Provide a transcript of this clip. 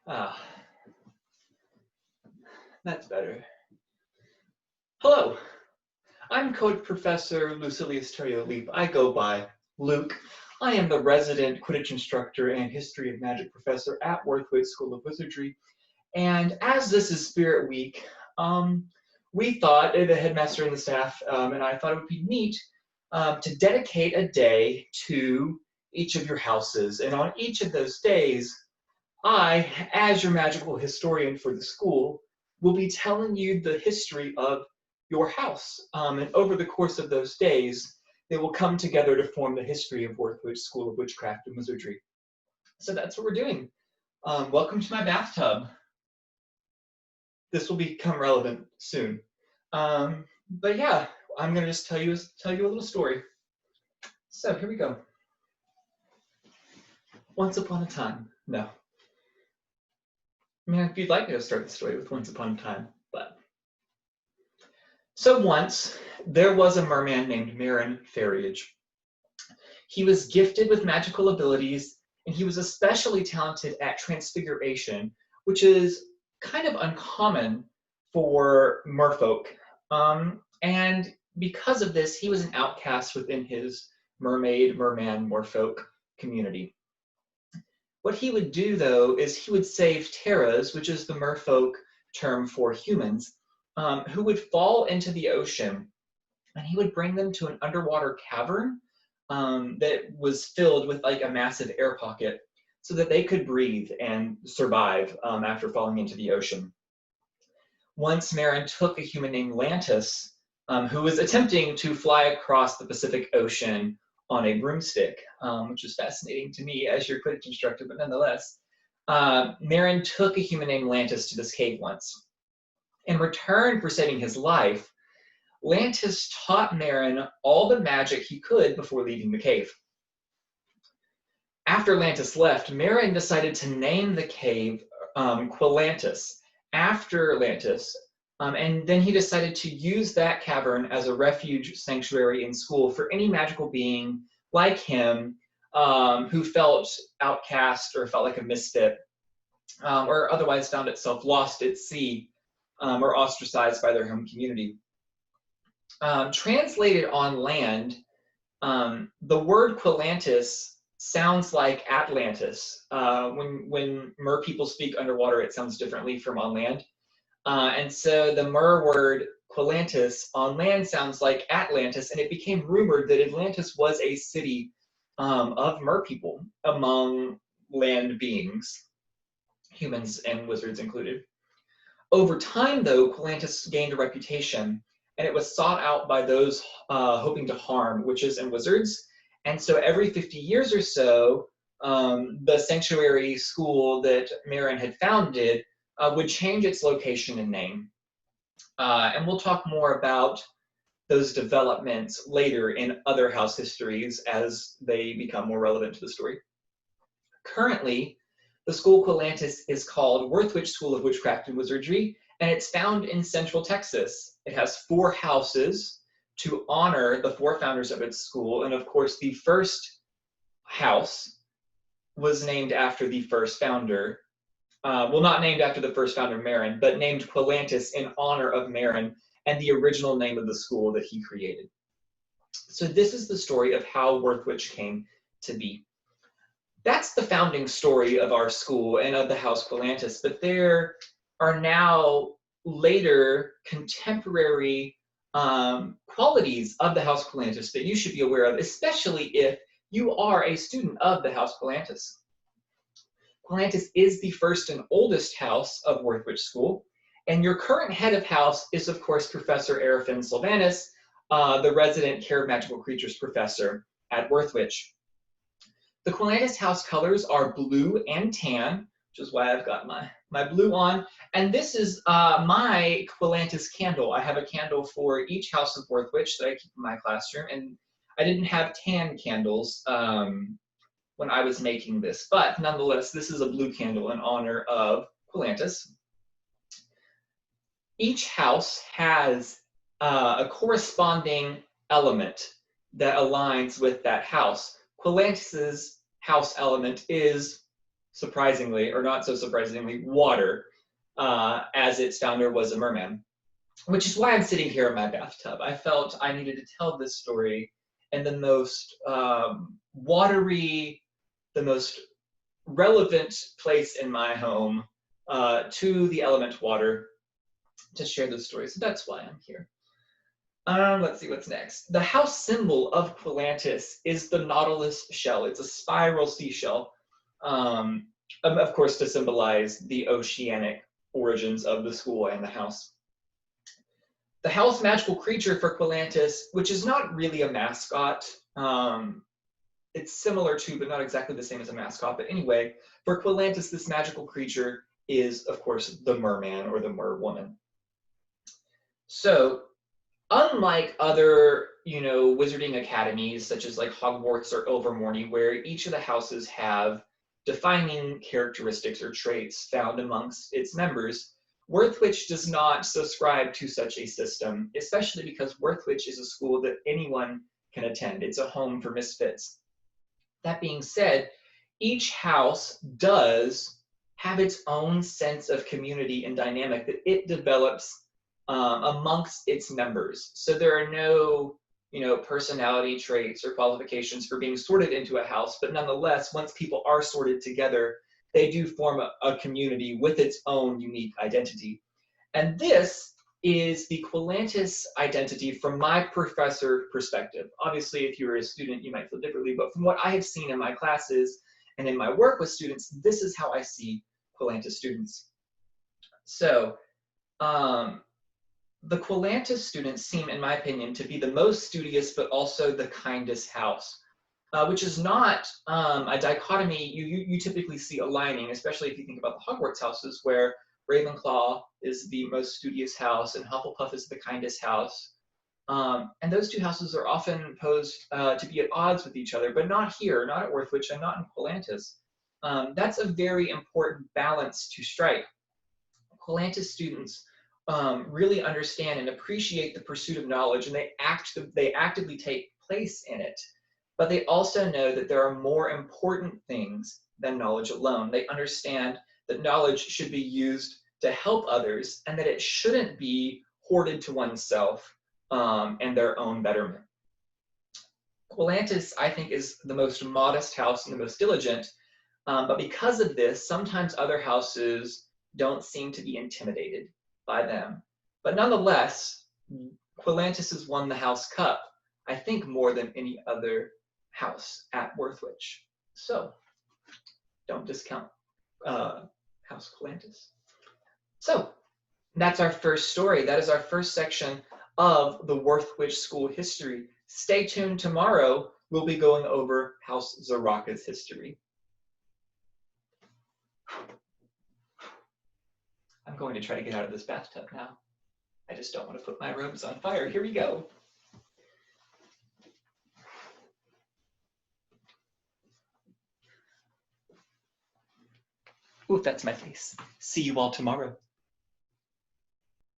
Ah, that's better. Hello, I'm Co-Professor Lucilius Terrio-Leap. I go by Luke. I am the resident Quidditch instructor and History of Magic professor at Worthwich School of Wizardry. And as this is Spirit Week, we thought, the headmaster and the staff, and I thought it would be neat to dedicate a day to each of your houses. And on each of those days, I, as your magical historian for the school, will be telling you the history of your house. And over the course of those days, they will come together to form the history of Worthwich School of Witchcraft and Wizardry. So that's what we're doing. Welcome to my bathtub. This will become relevant soon. But yeah, I'm gonna just tell you a little story. So here we go. Once upon a time. No. I mean, if you'd like me to start the story with once upon a time, but. So once, there was a merman named Meryn Farriage. He was gifted with magical abilities, and he was especially talented at transfiguration, which is kind of uncommon for merfolk. And because of this, he was an outcast within his mermaid, merman, merfolk community. What he would do, though, is he would save terras, which is the merfolk term for humans, who would fall into the ocean, and he would bring them to an underwater cavern that was filled with like a massive air pocket so that they could breathe and survive after falling into the ocean. Once Meryn took a human named Qlantis, who was attempting to fly across the Pacific Ocean on a broomstick, which is fascinating to me as your Quidditch instructor, but nonetheless. Meryn took a human named Qlantis to this cave once. In return for saving his life, Qlantis taught Meryn all the magic he could before leaving the cave. After Qlantis left, Meryn decided to name the cave Qlantis after Qlantis, and then he decided to use that cavern as a refuge sanctuary in school for any magical being like him who felt outcast or felt like a misfit or otherwise found itself lost at sea or ostracized by their home community. Translated on land, the word Qlantis sounds like Atlantis. When mer people speak underwater, it sounds differently from on land. And so the mer word Qlantis on land sounds like Atlantis, and it became rumored that Atlantis was a city of mer people among land beings, humans and wizards included. Over time, though, Qlantis gained a reputation, and it was sought out by those hoping to harm witches and wizards. And so every 50 years or so, the sanctuary school that Meryn had founded would change its location and name. And we'll talk more about those developments later in other house histories as they become more relevant to the story. Currently, the school Qlantis is called Worthwich School of Witchcraft and Wizardry, and it's found in Central Texas. It has 4 houses to honor the 4 founders of its school, and of course the first house was named after the first founder. Well, not named after the first founder, Meryn, but named Qlantis in honor of Meryn and the original name of the school that he created. So this is the story of how Worthwich came to be. That's the founding story of our school and of the House Qlantis, but there are now later contemporary qualities of the House Qlantis that you should be aware of, especially if you are a student of the House Qlantis. Qlantis is the first and oldest house of Worthwich School, and your current head of house is, of course, Professor Erefin Sylvanus, the resident Care of Magical Creatures professor at Worthwich. The Qlantis house colors are blue and tan, which is why I've got my blue on. And this is my Qlantis candle. I have a candle for each house of Worthwich that I keep in my classroom. And I didn't have tan candles when I was making this. But nonetheless, this is a blue candle in honor of Qlantis. Each house has a corresponding element that aligns with that house. Qlantis's house element is surprisingly, or not so surprisingly, water, as its founder was a merman, which is why I'm sitting here in my bathtub. I felt I needed to tell this story in the most watery, the most relevant place in my home to the element water to share this story. So that's why I'm here. Let's see what's next. The house symbol of Qlantis is the nautilus shell. It's a spiral seashell, of course, to symbolize the oceanic origins of the school and the house. The house magical creature for Qlantis, which is not really a mascot, it's similar to, but not exactly the same as a mascot. But anyway, for Qlantis, this magical creature is, of course, the merman or the merwoman. So, unlike other, wizarding academies, such as like Hogwarts or Ilvermorny, where each of the houses have defining characteristics or traits found amongst its members, Worthwich does not subscribe to such a system, especially because Worthwich is a school that anyone can attend. It's a home for misfits. That being said, each house does have its own sense of community and dynamic that it develops amongst its members. So there are no, personality traits or qualifications for being sorted into a house, but nonetheless, once people are sorted together, they do form a community with its own unique identity. And this is the Qlantis identity from my professor perspective. Obviously, if you're a student, you might feel differently, but from what I have seen in my classes and in my work with students, this is how I see Qlantis students. So, the Qlantis students seem, in my opinion, to be the most studious, but also the kindest house. Which is not a dichotomy you typically see aligning, especially if you think about the Hogwarts houses, where Ravenclaw is the most studious house and Hufflepuff is the kindest house. And those two houses are often posed to be at odds with each other, but not here, not at Worthwich, and not in Qlantis. That's a very important balance to strike. Qlantis students really understand and appreciate the pursuit of knowledge, and they actively take place in it. But they also know that there are more important things than knowledge alone. They understand that knowledge should be used to help others and that it shouldn't be hoarded to oneself and their own betterment. Qlantis, I think, is the most modest house and the most diligent, but because of this, sometimes other houses don't seem to be intimidated by them. But nonetheless, Qlantis has won the House Cup, I think, more than any other house at Worthwich. So don't discount House Qlantis. So that's our first story. That is our first section of the Worthwich School history. Stay tuned tomorrow. We'll be going over House Zaraka's history. I'm going to try to get out of this bathtub now. I just don't want to put my robes on fire. Here we go. Ooh, that's my face. See you all tomorrow.